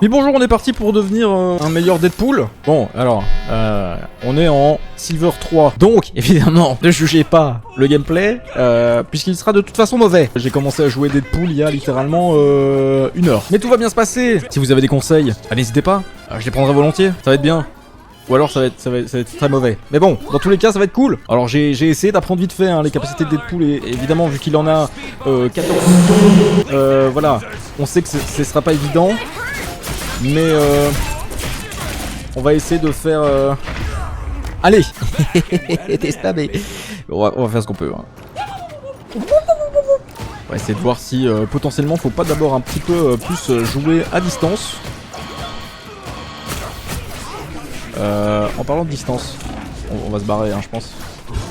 Mais bonjour, on est parti pour devenir un meilleur Deadpool. Bon, alors, on est en Silver 3. Donc, évidemment, ne jugez pas le gameplay, puisqu'il sera de toute façon mauvais. J'ai commencé à jouer Deadpool il y a littéralement 1 heure. Mais tout va bien se passer. Si vous avez des conseils, n'hésitez pas. Je les prendrai volontiers, ça va être bien. Ou alors ça va être très mauvais. Mais bon, dans tous les cas, ça va être cool. Alors j'ai essayé d'apprendre vite fait les capacités de Deadpool. Et évidemment, vu qu'il en a 14 boutons, voilà. On sait que ce sera pas évident. Mais on va essayer de faire... Allez. On va faire ce qu'on peut. Hein. On va essayer de voir si potentiellement faut pas d'abord un petit peu plus jouer à distance. En parlant de distance, on va se barrer, hein, je pense.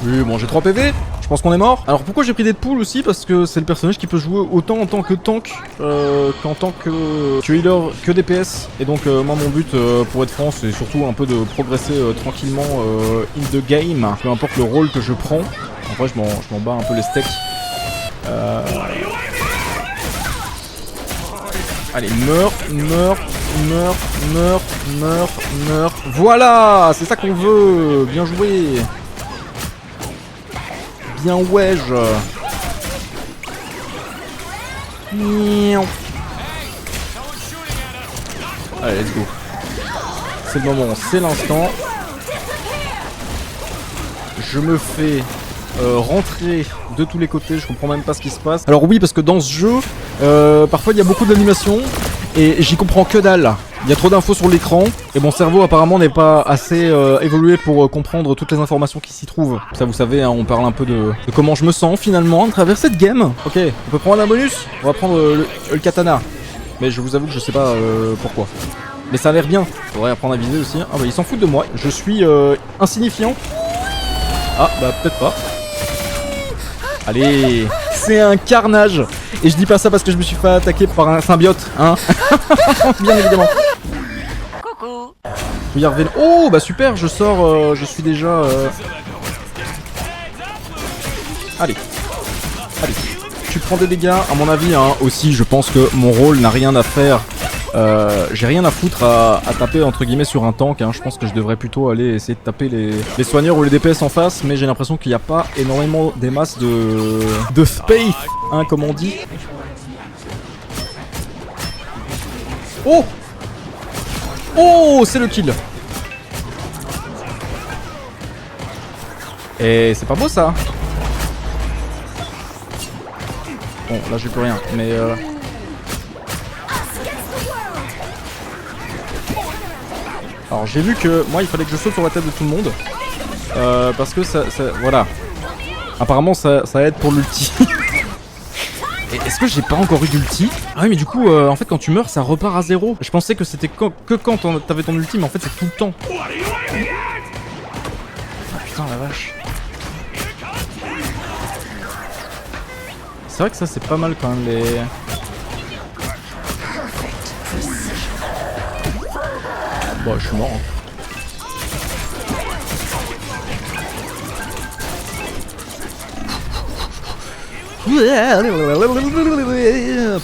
Oui, bon, j'ai 3 PV, je pense qu'on est mort. Alors pourquoi j'ai pris Deadpool aussi? Parce que c'est le personnage qui peut jouer autant en tant que tank qu'en tant que healer, que DPS. Et donc moi mon but, pour être franc, c'est surtout un peu de progresser tranquillement in the game. Peu importe le rôle que je prends. En vrai, je m'en bats un peu les steaks. Allez, meurs. Voilà, c'est ça qu'on veut. Bien joué. Bien wesh. Allez, let's go. C'est le moment, c'est l'instant. Je me fais rentrer de tous les côtés, je comprends même pas ce qui se passe. Alors oui, parce que dans ce jeu, parfois il y a beaucoup d'animations et j'y comprends que dalle. Il y a trop d'infos sur l'écran et mon cerveau apparemment n'est pas assez évolué pour comprendre toutes les informations qui s'y trouvent. Ça vous savez, hein, on parle un peu de comment je me sens finalement à travers cette game. Ok, on peut prendre un bonus. On va prendre le katana. Mais je vous avoue que je sais pas pourquoi. Mais ça a l'air bien. Faudrait apprendre à viser aussi. Ah bah ils s'en foutent de moi. Je suis insignifiant. Ah bah peut-être pas. Allez, c'est un carnage. Et je dis pas ça parce que je me suis fait attaquer par un symbiote, hein. Bien évidemment. Coucou. Oh bah super, je sors, je suis déjà... Allez. Tu prends des dégâts, à mon avis, hein. Aussi, je pense que mon rôle n'a rien à faire. J'ai rien à foutre à taper entre guillemets sur un tank, hein. Je pense que je devrais plutôt aller essayer de taper les soigneurs ou les DPS en face, mais j'ai l'impression qu'il n'y a pas énormément des masses de faith, hein, comme on dit. Oh, c'est le kill. Et c'est pas beau ça. Bon, là j'ai plus rien, mais alors j'ai vu que moi il fallait que je saute sur la tête de tout le monde parce que ça voilà. Apparemment ça aide pour l'ulti. Est-ce que j'ai pas encore eu d'ulti? Ah oui mais du coup en fait quand tu meurs ça repart à 0. Je pensais que c'était que quand t'avais ton ulti mais en fait c'est tout le temps. Ah putain la vache. C'est vrai que ça c'est pas mal quand même les... Bon je suis mort hein.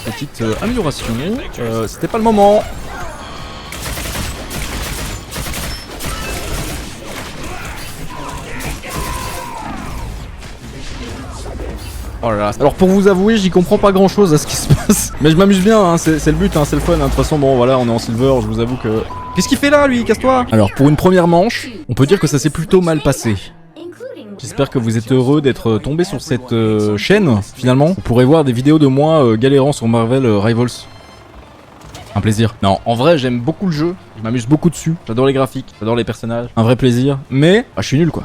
Petite amélioration, c'était pas le moment. Oh là là. Alors pour vous avouer, j'y comprends pas grand chose à ce qui se passe. Mais je m'amuse bien, hein, c'est le but, hein, c'est le fun. Hein. De toute façon, bon voilà, on est en silver, je vous avoue que... Qu'est-ce qu'il fait là, lui? Casse-toi! Alors pour une première manche, on peut dire que ça s'est plutôt mal passé. J'espère que vous êtes heureux d'être tombé sur cette chaîne, finalement. Vous pourrez voir des vidéos de moi galérant sur Marvel Rivals. Un plaisir. Non, en vrai, j'aime beaucoup le jeu. Je m'amuse beaucoup dessus. J'adore les graphiques, j'adore les personnages. Un vrai plaisir. Mais, je suis nul, quoi.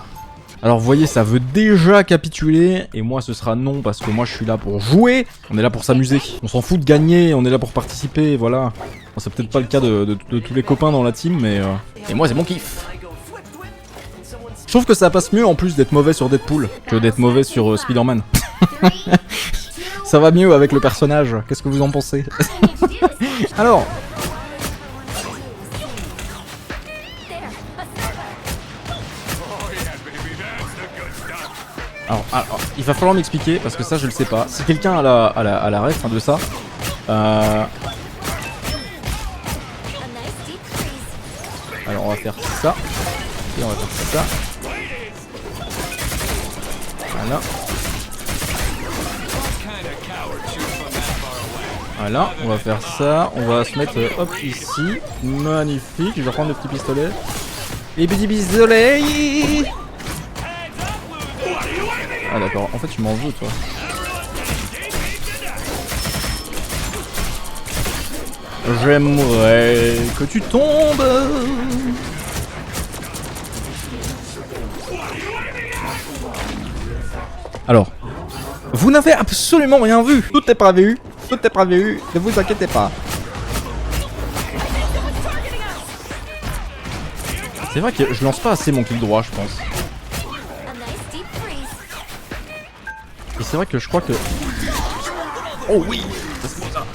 Alors vous voyez, ça veut déjà capituler, et moi ce sera non, parce que moi je suis là pour jouer, on est là pour s'amuser. On s'en fout de gagner, on est là pour participer, voilà. Bon, c'est peut-être pas le cas de tous les copains dans la team, mais... Et moi c'est mon kiff. Je trouve que ça passe mieux en plus d'être mauvais sur Deadpool, que d'être mauvais sur Spider-Man. Ça va mieux avec le personnage, qu'est-ce que vous en pensez? Alors... Alors, il va falloir m'expliquer parce que ça je le sais pas. Si quelqu'un a la ref de ça, Alors on va faire ça. Et on va faire ça. Voilà. Voilà, on va faire ça. On va se mettre hop ici. Magnifique. Je vais reprendre le petit pistolet. Les petits pistolets. Ah d'accord, en fait tu m'en veux toi. J'aimerais que tu tombes. Alors, vous n'avez absolument rien vu. Tout est prévu. Tout est prévu. Ne vous inquiétez pas. C'est vrai que je lance pas assez mon kill droit, je pense. Et c'est vrai que je crois que... Oh oui, c'est ça.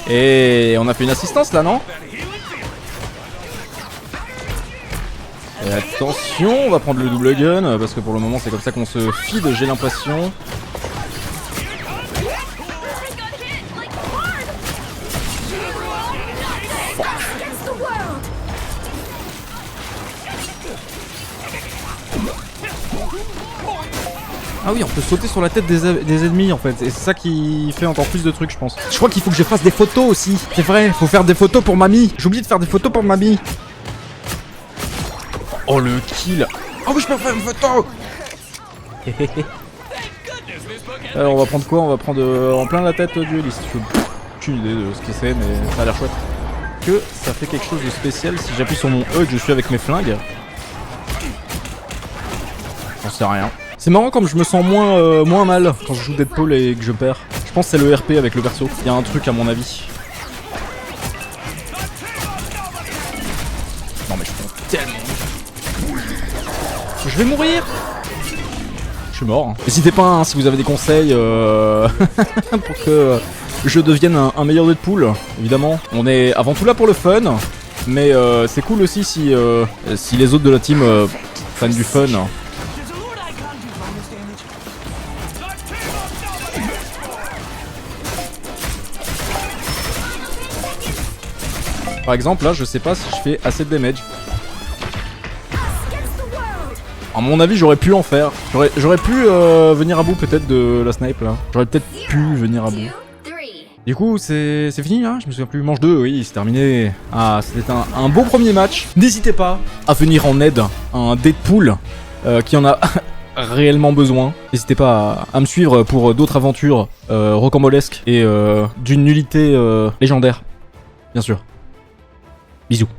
Et on a fait une assistance là, non? Et attention, on va prendre le double gun, parce que pour le moment c'est comme ça qu'on se feed, j'ai l'impression. Ah oui, on peut sauter sur la tête des ennemis en fait, et c'est ça qui fait encore plus de trucs je pense. Je crois qu'il faut que je fasse des photos aussi, c'est vrai, faut faire des photos pour mamie. J'ai oublié de faire des photos pour mamie. Oh le kill. Oh oui, je peux faire une photo. Alors on va prendre quoi? On va prendre en plein la tête du liste. Je n'ai aucune idée de ce que c'est, mais ça a l'air chouette. Que ça fait quelque chose de spécial si j'appuie sur mon E et que je suis avec mes flingues. J'en sais rien. C'est marrant comme je me sens moins mal quand je joue Deadpool et que je perds. Je pense que c'est le RP avec le perso. Il y a un truc à mon avis. Non mais je prends tellement. Je vais mourir. Je suis mort. N'hésitez pas hein, si vous avez des conseils pour que je devienne un meilleur Deadpool. Évidemment, on est avant tout là pour le fun. Mais c'est cool aussi si les autres de la team prennent du fun. Par exemple, là, je sais pas si je fais assez de damage. À mon avis, j'aurais pu en faire. J'aurais pu venir à bout peut-être de la snipe là. J'aurais peut-être pu venir à bout. Du coup, c'est fini hein. Je me souviens plus. Manche 2, oui, c'est terminé. Ah, c'était un beau premier match. N'hésitez pas à venir en aide à un Deadpool qui en a réellement besoin. N'hésitez pas à me suivre pour d'autres aventures rocambolesques et d'une nullité légendaire. Bien sûr. Bisous.